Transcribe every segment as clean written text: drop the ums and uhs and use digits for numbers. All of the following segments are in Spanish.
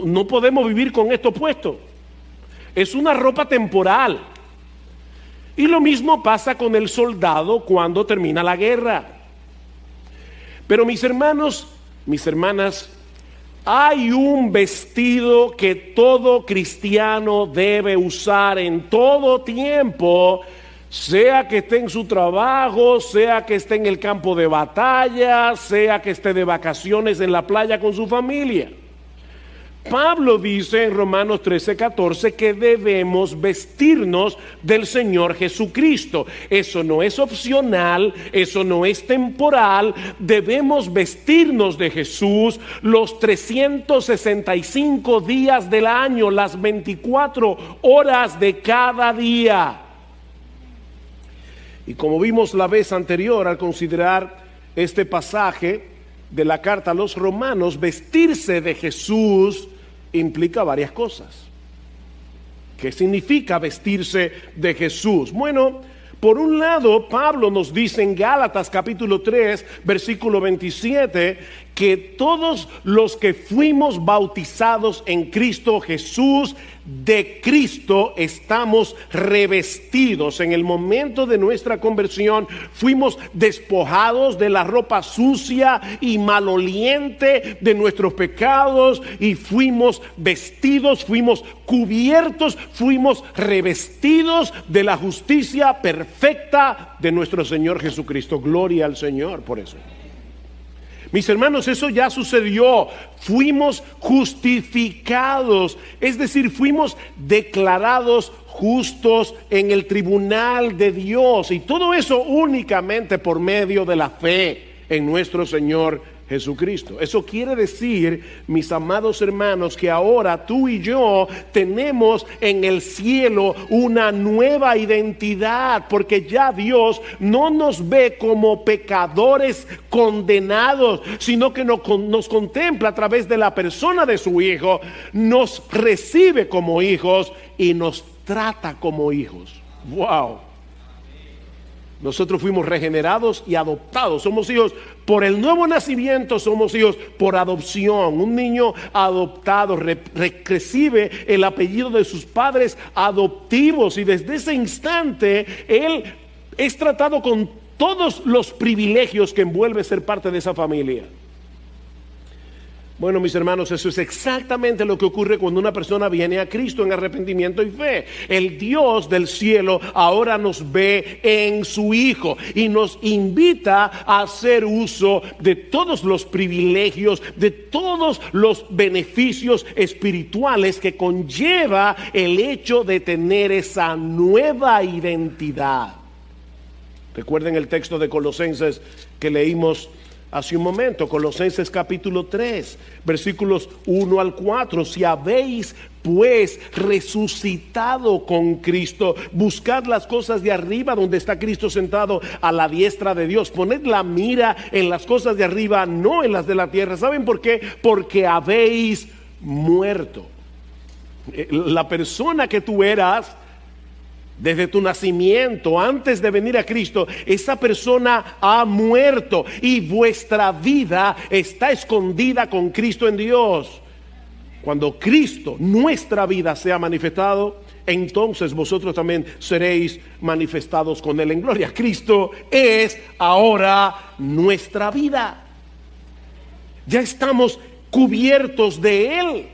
no podemos vivir con esto puesto. Es una ropa temporal. Y lo mismo pasa con el soldado cuando termina la guerra. Pero mis hermanos, mis hermanas, hay un vestido que todo cristiano debe usar en todo tiempo, sea que esté en su trabajo, sea que esté en el campo de batalla, sea que esté de vacaciones en la playa con su familia. Pablo dice en Romanos 13:14 que debemos vestirnos del Señor Jesucristo. Eso no es opcional, eso no es temporal. Debemos vestirnos de Jesús los 365 días del año, las 24 horas de cada día. Y como vimos la vez anterior al considerar este pasaje de la carta a los romanos, vestirse de Jesús implica varias cosas. ¿Qué significa vestirse de Jesús? Bueno, por un lado, Pablo nos dice en Gálatas capítulo 3, versículo 27, que todos los que fuimos bautizados en Cristo Jesús, de Cristo estamos revestidos. En el momento de nuestra conversión fuimos despojados de la ropa sucia y maloliente de nuestros pecados y fuimos vestidos, fuimos cubiertos, fuimos revestidos de la justicia perfecta de nuestro Señor Jesucristo. Gloria al Señor por eso. Mis hermanos, eso ya sucedió. Fuimos justificados, es decir, fuimos declarados justos en el tribunal de Dios. Y todo eso únicamente por medio de la fe en nuestro Señor Jesucristo. Eso quiere decir, mis amados hermanos, que ahora tú y yo tenemos en el cielo una nueva identidad, porque ya Dios no nos ve como pecadores condenados, sino que nos contempla a través de la persona de su Hijo, nos recibe como hijos y nos trata como hijos. ¡Wow! Nosotros fuimos regenerados y adoptados. Somos hijos por el nuevo nacimiento, somos hijos por adopción. Un niño adoptado recibe el apellido de sus padres adoptivos y desde ese instante él es tratado con todos los privilegios que envuelve ser parte de esa familia. Bueno, mis hermanos, eso es exactamente lo que ocurre cuando una persona viene a Cristo en arrepentimiento y fe. El Dios del cielo ahora nos ve en su Hijo y nos invita a hacer uso de todos los privilegios, de todos los beneficios espirituales que conlleva el hecho de tener esa nueva identidad. Recuerden el texto de Colosenses que leímos hace un momento, Colosenses capítulo 3, versículos 1 al 4. Si habéis pues resucitado con Cristo, buscad las cosas de arriba donde está Cristo sentado a la diestra de Dios. Poned la mira en las cosas de arriba, no en las de la tierra. ¿Saben por qué? Porque habéis muerto. La persona que tú eras desde tu nacimiento, antes de venir a Cristo, esa persona ha muerto y vuestra vida está escondida con Cristo en Dios. Cuando Cristo, nuestra vida, sea manifestado, entonces vosotros también seréis manifestados con Él en gloria. Cristo es ahora nuestra vida. Ya estamos cubiertos de Él.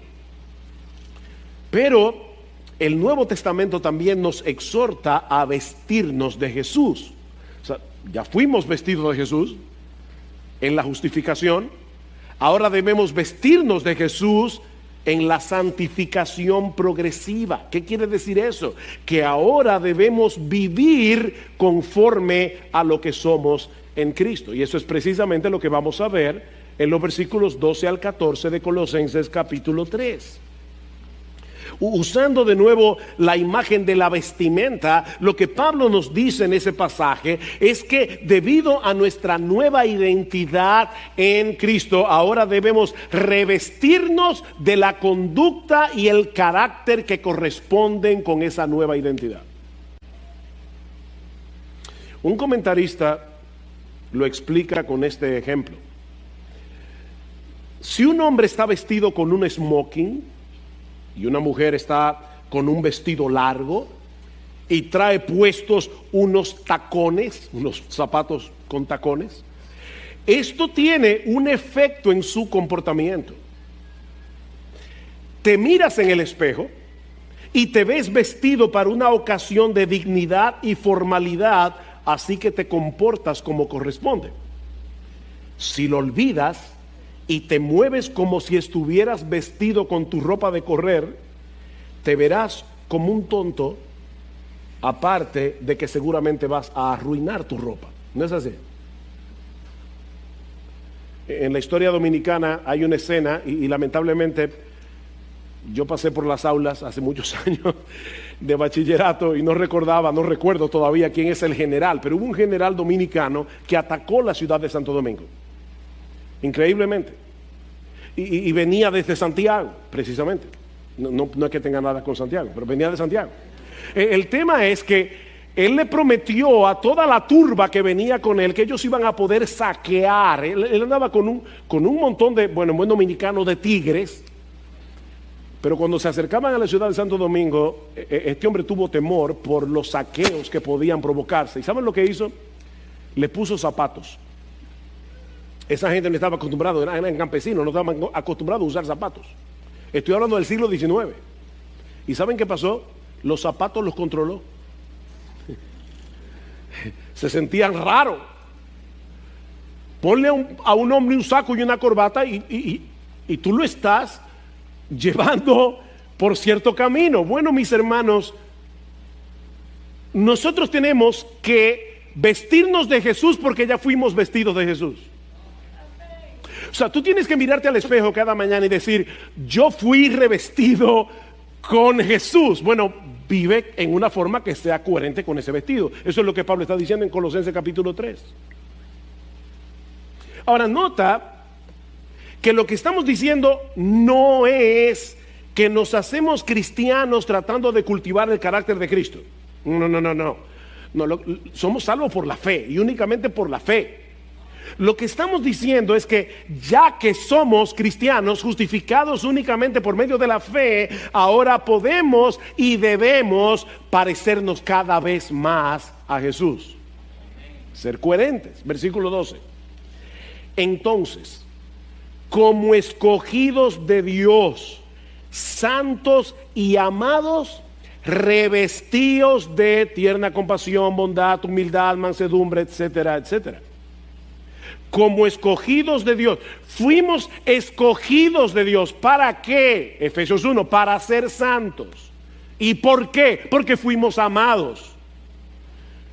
Pero el Nuevo Testamento también nos exhorta a vestirnos de Jesús. O sea, ya fuimos vestidos de Jesús en la justificación. Ahora debemos vestirnos de Jesús en la santificación progresiva. ¿Qué quiere decir eso? Que ahora debemos vivir conforme a lo que somos en Cristo. Y eso es precisamente lo que vamos a ver en los versículos 12 al 14 de Colosenses capítulo 3. Usando de nuevo la imagen de la vestimenta, lo que Pablo nos dice en ese pasaje es que debido a nuestra nueva identidad en Cristo, ahora debemos revestirnos de la conducta y el carácter que corresponden con esa nueva identidad. Un comentarista lo explica con este ejemplo. Si un hombre está vestido con un smoking y una mujer está con un vestido largo y trae puestos unos tacones, unos zapatos con tacones, esto tiene un efecto en su comportamiento. Te miras en el espejo y te ves vestido para una ocasión de dignidad y formalidad, así que te comportas como corresponde. Si lo olvidas y te mueves como si estuvieras vestido con tu ropa de correr, te verás como un tonto, aparte de que seguramente vas a arruinar tu ropa. ¿No es así? En la historia dominicana hay una escena y lamentablemente yo pasé por las aulas hace muchos años de bachillerato y no recuerdo todavía quién es el general, pero hubo un general dominicano que atacó la ciudad de Santo Domingo, increíblemente, y venía desde Santiago, precisamente. No es que tenga nada con Santiago, pero venía de Santiago. El tema es que él le prometió a toda la turba que venía con él que ellos iban a poder saquear. Él andaba con un montón de, bueno, en buen dominicano, de tigres. Pero cuando se acercaban a la ciudad de Santo Domingo, este hombre tuvo temor por los saqueos que podían provocarse. ¿Y saben lo que hizo? Le puso zapatos. Esa gente no estaba acostumbrada, eran campesinos, no estaban acostumbrados a usar zapatos. Estoy hablando del siglo XIX. ¿Y saben qué pasó? Los zapatos los controló. Se sentían raros. Ponle a un hombre un saco y una corbata y tú lo estás llevando por cierto camino. Bueno, mis hermanos, nosotros tenemos que vestirnos de Jesús porque ya fuimos vestidos de Jesús. O sea, tú tienes que mirarte al espejo cada mañana y decir, yo fui revestido con Jesús. Bueno, vive en una forma que sea coherente con ese vestido. Eso es lo que Pablo está diciendo en Colosenses capítulo 3. Ahora nota que lo que estamos diciendo no es que nos hacemos cristianos tratando de cultivar el carácter de Cristo. No, somos salvos por la fe y únicamente por la fe. Lo que estamos diciendo es que ya que somos cristianos justificados únicamente por medio de la fe, ahora podemos y debemos parecernos cada vez más a Jesús. Ser coherentes. Versículo 12. Entonces, como escogidos de Dios, santos y amados, revestidos de tierna compasión, bondad, humildad, mansedumbre, etcétera, etcétera. Como escogidos de Dios. Fuimos escogidos de Dios. ¿Para qué? Efesios 1, para ser santos. ¿Y por qué? Porque fuimos amados.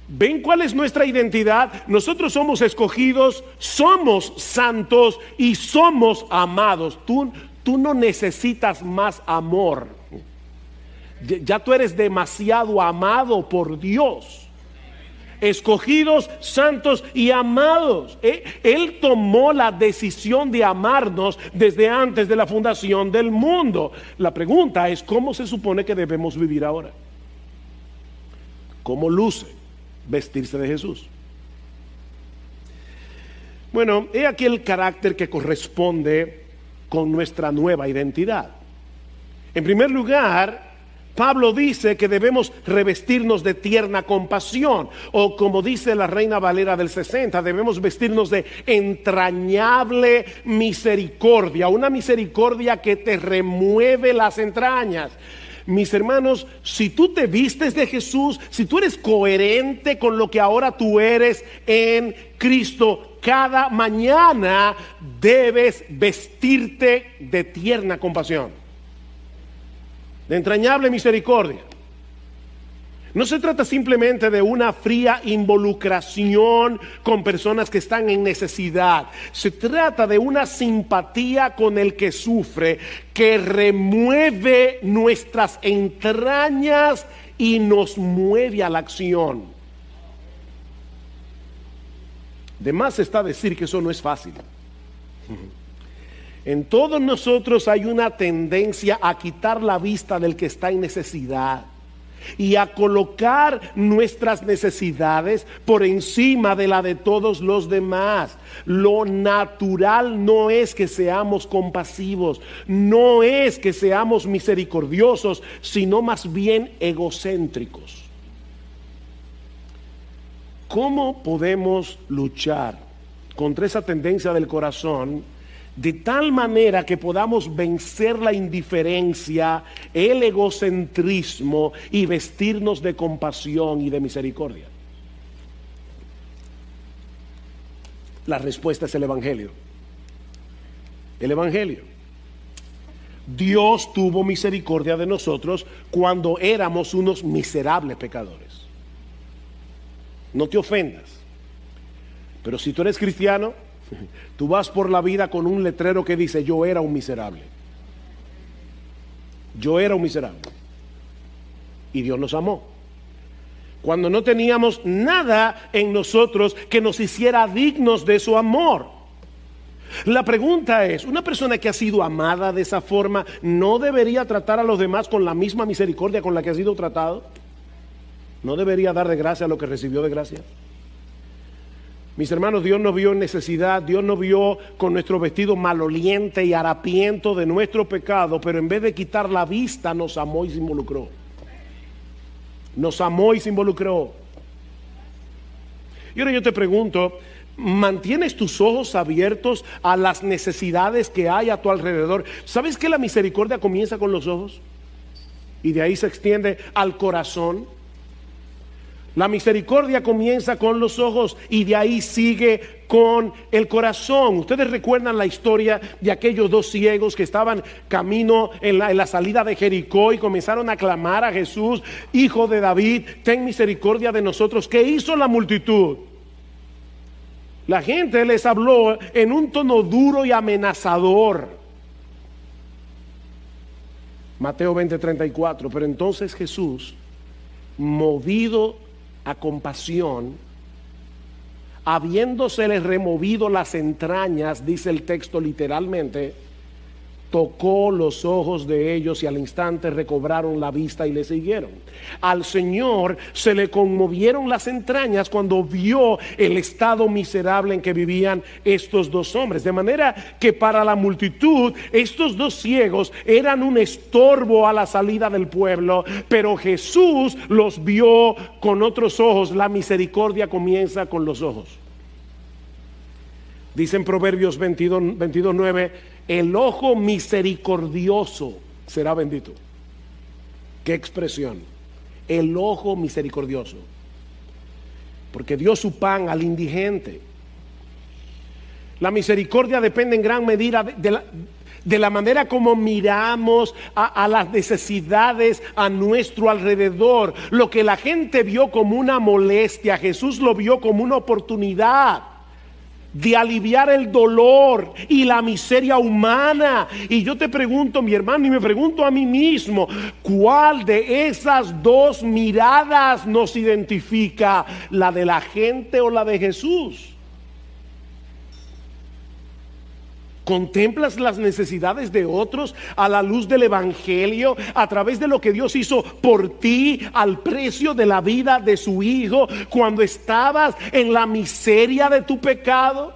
¿Ven cuál es nuestra identidad? Nosotros somos escogidos, somos santos y somos amados. Tú no necesitas más amor. Ya tú eres demasiado amado por Dios. Escogidos, santos y amados. Él tomó la decisión de amarnos desde antes de la fundación del mundo. La pregunta es, ¿cómo se supone que debemos vivir ahora? ¿Cómo luce vestirse de Jesús? Bueno, he aquí el carácter que corresponde con nuestra nueva identidad. En primer lugar, Pablo dice que debemos revestirnos de tierna compasión, o como dice la Reina Valera del 60, debemos vestirnos de entrañable misericordia, una misericordia que te remueve las entrañas. Mis hermanos, si tú te vistes de Jesús, si tú eres coherente con lo que ahora tú eres en Cristo, cada mañana debes vestirte de tierna compasión, de entrañable misericordia. No se trata simplemente de una fría involucración con personas que están en necesidad. Se trata de una simpatía con el que sufre, que remueve nuestras entrañas y nos mueve a la acción. De más está decir que eso no es fácil. En todos nosotros hay una tendencia a quitar la vista del que está en necesidad. y a colocar nuestras necesidades por encima de la de todos los demás. Lo natural no es que seamos compasivos, no es que seamos misericordiosos, sino más bien egocéntricos. ¿Cómo podemos luchar contra esa tendencia del corazón de tal manera que podamos vencer la indiferencia, el egocentrismo y vestirnos de compasión y de misericordia? La respuesta es el Evangelio. El Evangelio. Dios tuvo misericordia de nosotros cuando éramos unos miserables pecadores. No te ofendas, pero si tú eres cristiano, tú vas por la vida con un letrero que dice: yo era un miserable. Yo era un miserable. Y Dios nos amó. Cuando no teníamos nada en nosotros que nos hiciera dignos de su amor. La pregunta es, ¿una persona que ha sido amada de esa forma no debería tratar a los demás con la misma misericordia con la que ha sido tratado? ¿No debería dar de gracia lo que recibió de gracia? Mis hermanos, Dios nos vio en necesidad, Dios nos vio con nuestro vestido maloliente y harapiento de nuestro pecado, pero en vez de quitar la vista, nos amó y se involucró. Nos amó y se involucró. Y ahora yo te pregunto, ¿mantienes tus ojos abiertos a las necesidades que hay a tu alrededor? ¿Sabes que la misericordia comienza con los ojos? Y de ahí se extiende al corazón. La misericordia comienza con los ojos y de ahí sigue con el corazón. Ustedes recuerdan la historia de aquellos dos ciegos que estaban camino en la salida de Jericó y comenzaron a clamar a Jesús: Hijo de David, ten misericordia de nosotros. ¿Qué hizo la multitud? La gente les habló en un tono duro y amenazador. Mateo 20:34. Pero entonces Jesús, movido a compasión, habiéndosele removido las entrañas, dice el texto literalmente, tocó los ojos de ellos y al instante recobraron la vista y le siguieron. Al Señor se le conmovieron las entrañas cuando vio el estado miserable en que vivían estos dos hombres. De manera que para la multitud estos dos ciegos eran un estorbo a la salida del pueblo, pero Jesús los vio con otros ojos. La misericordia comienza con los ojos. Dice en Proverbios 22:9, el ojo misericordioso será bendito. ¿Qué expresión? El ojo misericordioso. Porque dio su pan al indigente. La misericordia depende en gran medida de la manera como miramos a las necesidades a nuestro alrededor. Lo que la gente vio como una molestia, Jesús lo vio como una oportunidad de aliviar el dolor y la miseria humana. Y yo te pregunto, mi hermano, y me pregunto a mí mismo, ¿cuál de esas dos miradas nos identifica? ¿La de la gente o la de Jesús? ¿Contemplas las necesidades de otros a la luz del Evangelio, a través de lo que Dios hizo por ti al precio de la vida de su Hijo cuando estabas en la miseria de tu pecado?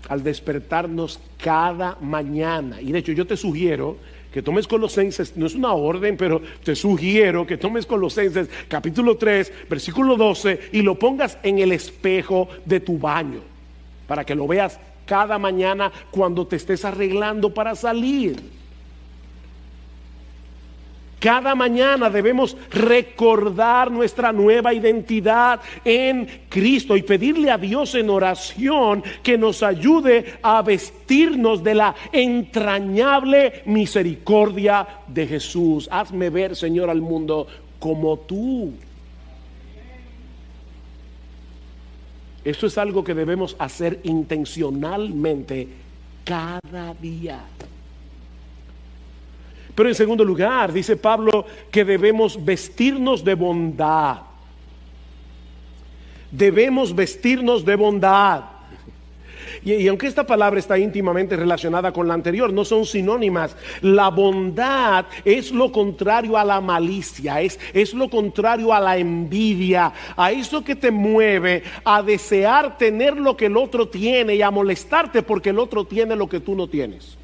Al despertarnos cada mañana, y de hecho yo te sugiero que tomes Colosenses, no es una orden, pero te sugiero que tomes Colosenses capítulo 3, versículo 12 y lo pongas en el espejo de tu baño, para que lo veas cada mañana cuando te estés arreglando para salir. Cada mañana debemos recordar nuestra nueva identidad en Cristo y pedirle a Dios en oración que nos ayude a vestirnos de la entrañable misericordia de Jesús. Hazme ver, Señor, al mundo como tú. Esto es algo que debemos hacer intencionalmente cada día. Pero en segundo lugar, dice Pablo que debemos vestirnos de bondad. Debemos vestirnos de bondad. Y aunque esta palabra está íntimamente relacionada con la anterior, no son sinónimas. La bondad es lo contrario a la malicia, es lo contrario a la envidia, a eso que te mueve a desear tener lo que el otro tiene y a molestarte porque el otro tiene lo que tú no tienes.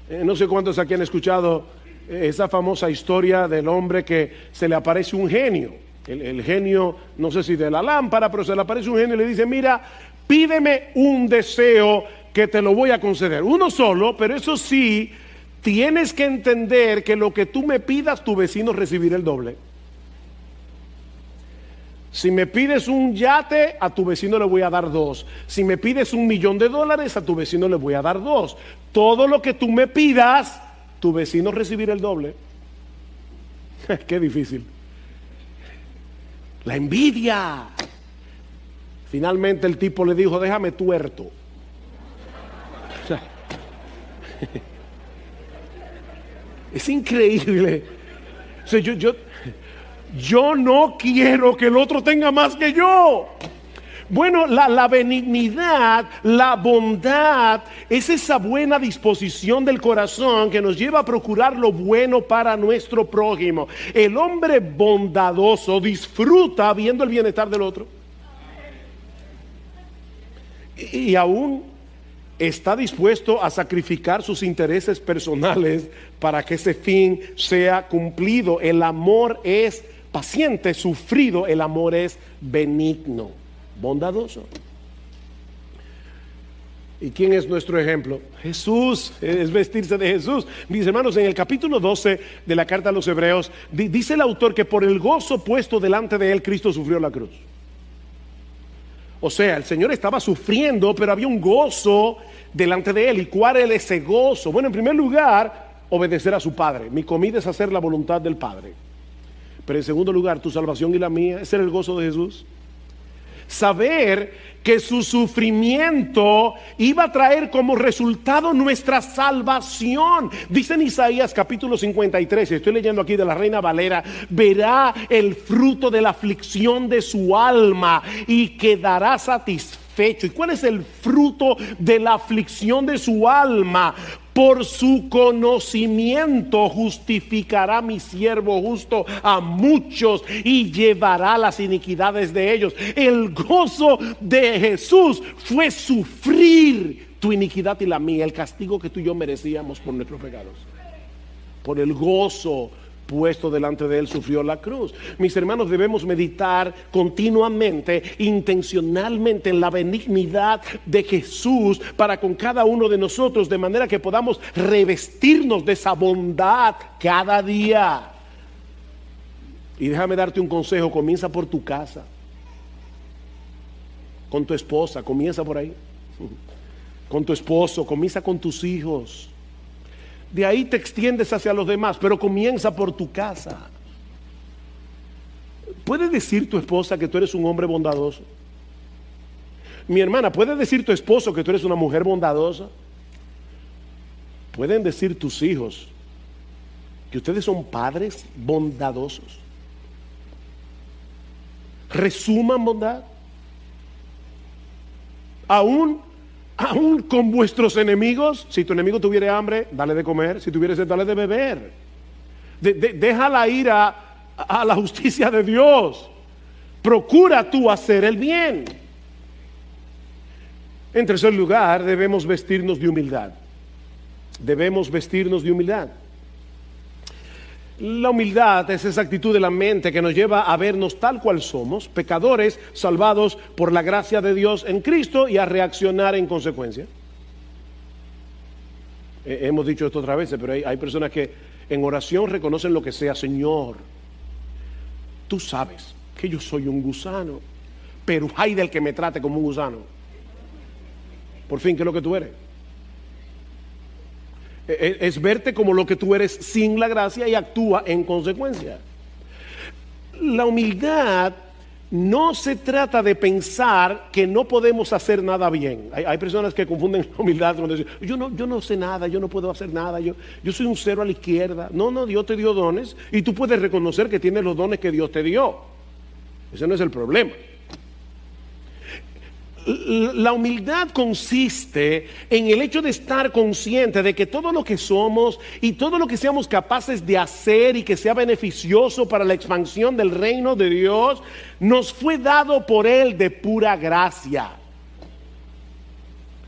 No sé cuántos aquí han escuchado esa famosa historia del hombre que se le aparece un genio. El genio, no sé si de la lámpara, pero se le aparece un genio y le dice: mira, pídeme un deseo que te lo voy a conceder. Uno solo, pero eso sí, tienes que entender que lo que tú me pidas, tu vecino recibirá el doble. Si me pides un yate, a tu vecino le voy a dar 2. Si me pides $1,000,000, a tu vecino le voy a dar 2. Todo lo que tú me pidas, tu vecino recibirá el doble. Qué difícil. La envidia. Finalmente el tipo le dijo: déjame tuerto. O sea, es increíble. O sea, yo no quiero que el otro tenga más que yo. Bueno, la benignidad, la bondad es esa buena disposición del corazón que nos lleva a procurar lo bueno para nuestro prójimo. El hombre bondadoso disfruta viendo el bienestar del otro. Y aún está dispuesto a sacrificar sus intereses personales para que ese fin sea cumplido. El amor es paciente, sufrido. El amor es benigno, bondadoso. ¿Y quién es nuestro ejemplo? Jesús. Es vestirse de Jesús. Mis hermanos, en el capítulo 12 de la carta a los Hebreos, dice el autor que por el gozo puesto delante de él, Cristo sufrió la cruz. O sea, el Señor estaba sufriendo, pero había un gozo delante de él. ¿Y cuál era ese gozo? Bueno, en primer lugar, obedecer a su Padre. Mi comida es hacer la voluntad del Padre. Pero en segundo lugar, tu salvación y la mía. Ese era el gozo de Jesús. Saber que su sufrimiento iba a traer como resultado nuestra salvación. Dice en Isaías capítulo 53, estoy leyendo aquí de la Reina Valera: verá el fruto de la aflicción de su alma y quedará satisfecho. ¿Y cuál es el fruto de la aflicción de su alma? Por su conocimiento justificará mi siervo justo a muchos y llevará las iniquidades de ellos. El gozo de Jesús fue sufrir tu iniquidad y la mía, el castigo que tú y yo merecíamos por nuestros pecados. Por el gozo puesto delante de él sufrió la cruz. Mis hermanos, debemos meditar continuamente, intencionalmente, en la benignidad de Jesús para con cada uno de nosotros, de manera que podamos revestirnos de esa bondad cada día. Y déjame darte un consejo: comienza por tu casa, con tu esposa, comienza por ahí, con tu esposo, comienza con tus hijos. De ahí te extiendes hacia los demás, pero comienza por tu casa. ¿Puede decir tu esposa que tú eres un hombre bondadoso? Mi hermana, ¿puede decir tu esposo que tú eres una mujer bondadosa? ¿Pueden decir tus hijos que ustedes son padres bondadosos? ¿Resuman bondad? Aún con vuestros enemigos. Si tu enemigo tuviera hambre, dale de comer. Si tuviera sed, dale de beber. Deja la ira a la justicia de Dios. Procura tú hacer el bien. En tercer lugar, debemos vestirnos de humildad. Debemos vestirnos de humildad. La humildad es esa actitud de la mente que nos lleva a vernos tal cual somos, pecadores salvados por la gracia de Dios en Cristo, y a reaccionar en consecuencia. Hemos dicho esto otras veces, pero hay personas que en oración reconocen lo que sea. Señor, tú sabes que yo soy un gusano, pero hay del que me trate como un gusano. Por fin, ¿qué es lo que tú eres? Es verte como lo que tú eres sin la gracia y actúa en consecuencia. La humildad no se trata de pensar que no podemos hacer nada bien. Hay personas que confunden la humildad con decir: yo no sé nada, yo no puedo hacer nada, yo soy un cero a la izquierda. No, Dios te dio dones y tú puedes reconocer que tienes los dones que Dios te dio. Ese no es el problema. La humildad consiste en el hecho de estar consciente de que todo lo que somos y todo lo que seamos capaces de hacer y que sea beneficioso para la expansión del reino de Dios, nos fue dado por Él de pura gracia.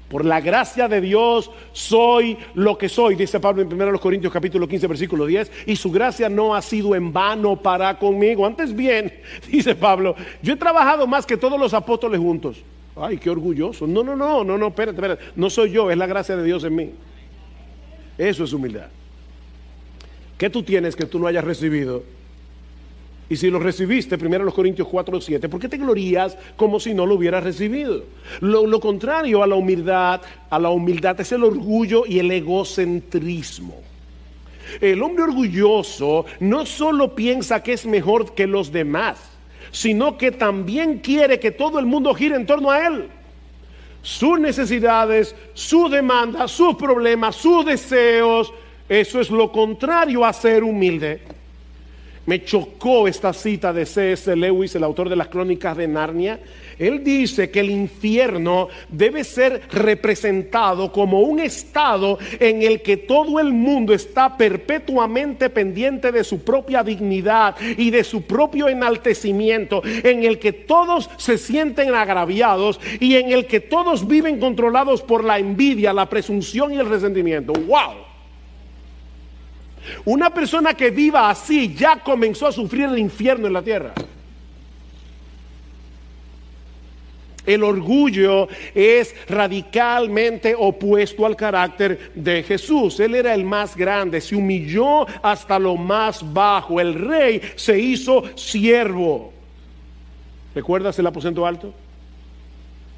Por la gracia de Dios soy lo que soy, dice Pablo en 1 Corintios capítulo 15 versículo 10, y su gracia no ha sido en vano para conmigo. Antes bien, dice Pablo, yo he trabajado más que todos los apóstoles juntos. Ay, qué orgulloso. No, espérate, no soy yo, es la gracia de Dios en mí. Eso es humildad. ¿Qué tú tienes que tú no hayas recibido? Y si lo recibiste, 1 Corintios 4:7, ¿por qué te glorías como si no lo hubieras recibido? Lo contrario a la humildad es el orgullo y el egocentrismo. El hombre orgulloso no solo piensa que es mejor que los demás, sino que también quiere que todo el mundo gire en torno a él. Sus necesidades, sus demandas, sus problemas, sus deseos, eso es lo contrario a ser humilde. Me chocó esta cita de C.S. Lewis, el autor de las Crónicas de Narnia. Él dice que el infierno debe ser representado como un estado en el que todo el mundo está perpetuamente pendiente de su propia dignidad y de su propio enaltecimiento, en el que todos se sienten agraviados y en el que todos viven controlados por la envidia, la presunción y el resentimiento. ¡Wow! Una persona que viva así ya comenzó a sufrir el infierno en la tierra. El orgullo es radicalmente opuesto al carácter de Jesús. Él era el más grande, se humilló hasta lo más bajo. El rey se hizo siervo. ¿Recuerdas el aposento alto?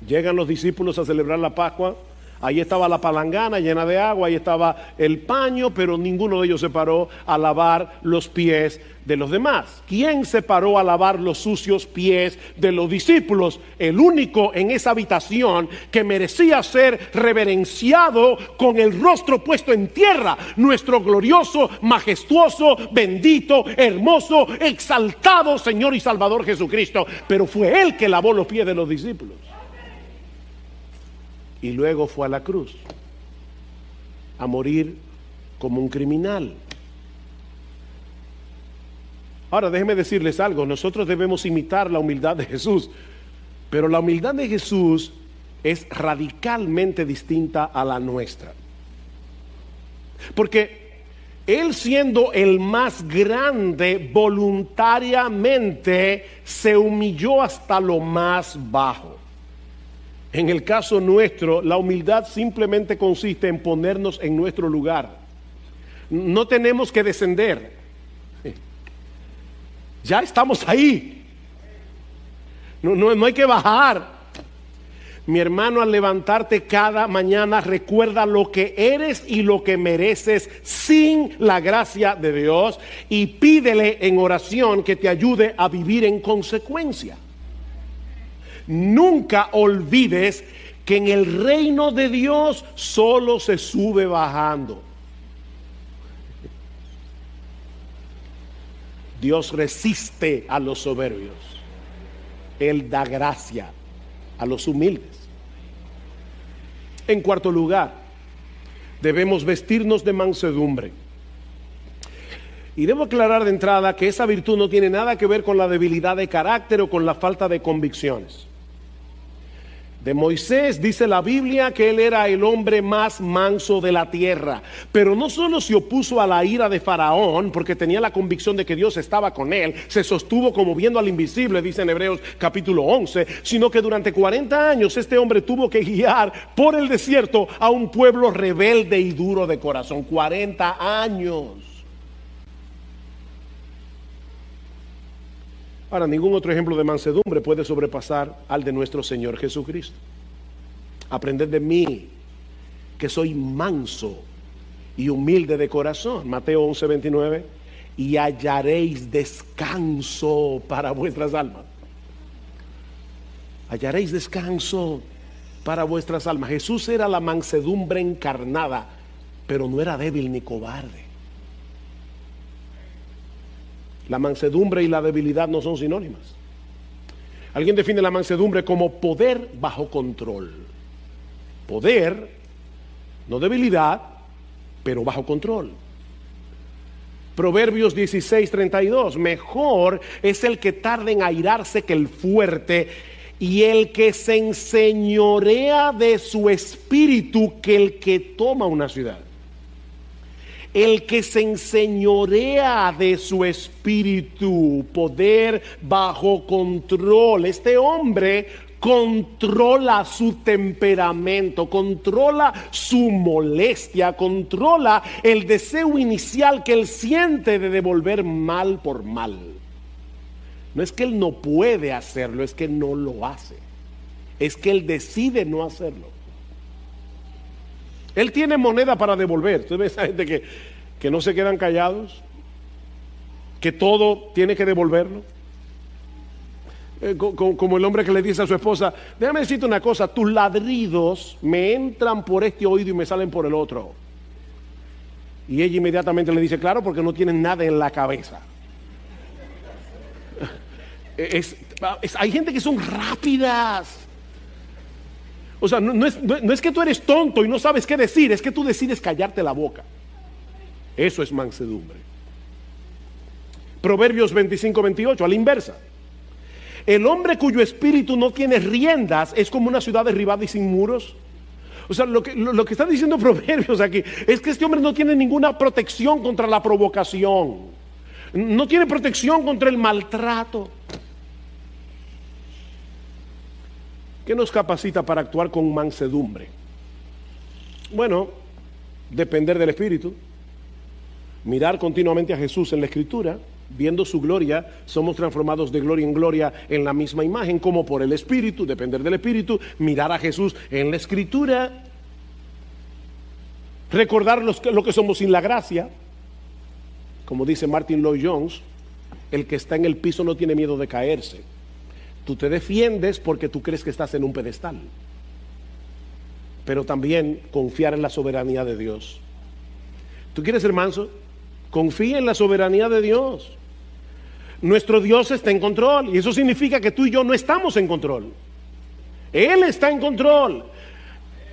Llegan los discípulos a celebrar la Pascua. Ahí estaba la palangana llena de agua, ahí estaba el paño, pero ninguno de ellos se paró a lavar los pies de los demás. ¿Quién se paró a lavar los sucios pies de los discípulos? El único en esa habitación que merecía ser reverenciado con el rostro puesto en tierra, nuestro glorioso, majestuoso, bendito, hermoso, exaltado Señor y Salvador Jesucristo. Pero fue Él que lavó los pies de los discípulos. Y luego fue a la cruz a morir como un criminal. Ahora déjenme decirles algo, nosotros debemos imitar la humildad de Jesús, pero la humildad de Jesús es radicalmente distinta a la nuestra. Porque Él, siendo el más grande, voluntariamente se humilló hasta lo más bajo. En el caso nuestro, la humildad simplemente consiste en ponernos en nuestro lugar. No tenemos que descender. Ya estamos ahí. No hay que bajar. Mi hermano, al levantarte cada mañana, recuerda lo que eres y lo que mereces sin la gracia de Dios, y pídele en oración que te ayude a vivir en consecuencia. Nunca olvides que en el reino de Dios solo se sube bajando. Dios resiste a los soberbios. Él da gracia a los humildes. En cuarto lugar, debemos vestirnos de mansedumbre. Y debo aclarar de entrada que esa virtud no tiene nada que ver con la debilidad de carácter o con la falta de convicciones. De Moisés dice la Biblia que él era el hombre más manso de la tierra, pero no solo se opuso a la ira de Faraón porque tenía la convicción de que Dios estaba con él, se sostuvo como viendo al invisible, dice en Hebreos capítulo 11, sino que durante 40 años este hombre tuvo que guiar por el desierto a un pueblo rebelde y duro de corazón. 40 años. Ahora, ningún otro ejemplo de mansedumbre puede sobrepasar al de nuestro Señor Jesucristo. Aprended de mí, que soy manso y humilde de corazón. Mateo 11:29. Y hallaréis descanso para vuestras almas. Hallaréis descanso para vuestras almas. Jesús era la mansedumbre encarnada, pero no era débil ni cobarde. La mansedumbre y la debilidad no son sinónimas. Alguien define la mansedumbre como poder bajo control. Poder, no debilidad, pero bajo control. Proverbios 16:32, mejor es el que tarda en airarse que el fuerte, y el que se enseñorea de su espíritu que el que toma una ciudad. El que se enseñorea de su espíritu, poder bajo control. Este hombre controla su temperamento, controla su molestia, controla el deseo inicial que él siente de devolver mal por mal. No es que él no puede hacerlo, es que no lo hace. Es que él decide no hacerlo. Él tiene moneda para devolver. Usted ve esa gente que no se quedan callados, que todo tiene que devolverlo. Como el hombre que le dice a su esposa, déjame decirte una cosa, tus ladridos me entran por este oído y me salen por el otro. Y ella inmediatamente le dice, claro, porque no tienes nada en la cabeza. Hay gente que son rápidas. O sea, no es que tú eres tonto y no sabes qué decir, es que tú decides callarte la boca. Eso es mansedumbre. Proverbios 25:28, a la inversa. El hombre cuyo espíritu no tiene riendas es como una ciudad derribada y sin muros. O sea, lo que está diciendo Proverbios aquí es que este hombre no tiene ninguna protección contra la provocación. No tiene protección contra el maltrato. ¿Qué nos capacita para actuar con mansedumbre? Bueno, depender del Espíritu, mirar continuamente a Jesús en la Escritura, viendo su gloria, somos transformados de gloria en gloria en la misma imagen, como por el Espíritu, depender del Espíritu, mirar a Jesús en la Escritura, recordar lo que somos sin la gracia, como dice Martin Lloyd-Jones, el que está en el piso no tiene miedo de caerse. Tú te defiendes porque tú crees que estás en un pedestal, pero también confiar en la soberanía de Dios. ¿Tú quieres ser manso? Confía en la soberanía de Dios. Nuestro Dios está en control y eso significa que tú y yo no estamos en control. Él está en control.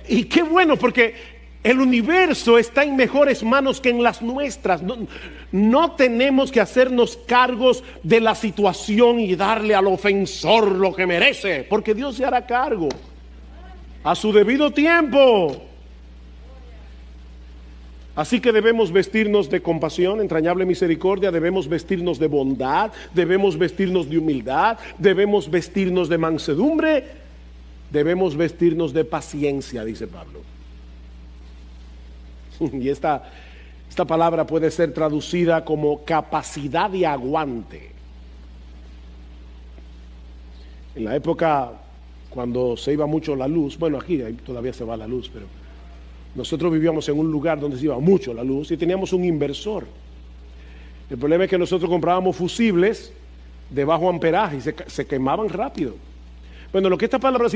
Y qué bueno, porque el universo está en mejores manos que en las nuestras. No tenemos que hacernos cargos de la situación y darle al ofensor lo que merece, porque Dios se hará cargo a su debido tiempo. Así que debemos vestirnos de compasión, entrañable misericordia, debemos vestirnos de bondad, debemos vestirnos de humildad, debemos vestirnos de mansedumbre, debemos vestirnos de paciencia, dice Pablo. Y esta palabra puede ser traducida como capacidad de aguante. En la época cuando se iba mucho la luz, bueno, aquí todavía se va la luz, pero nosotros vivíamos en un lugar donde se iba mucho la luz y teníamos un inversor. El problema es que nosotros comprábamos fusibles de bajo amperaje y se quemaban rápido. Bueno, lo que esta palabra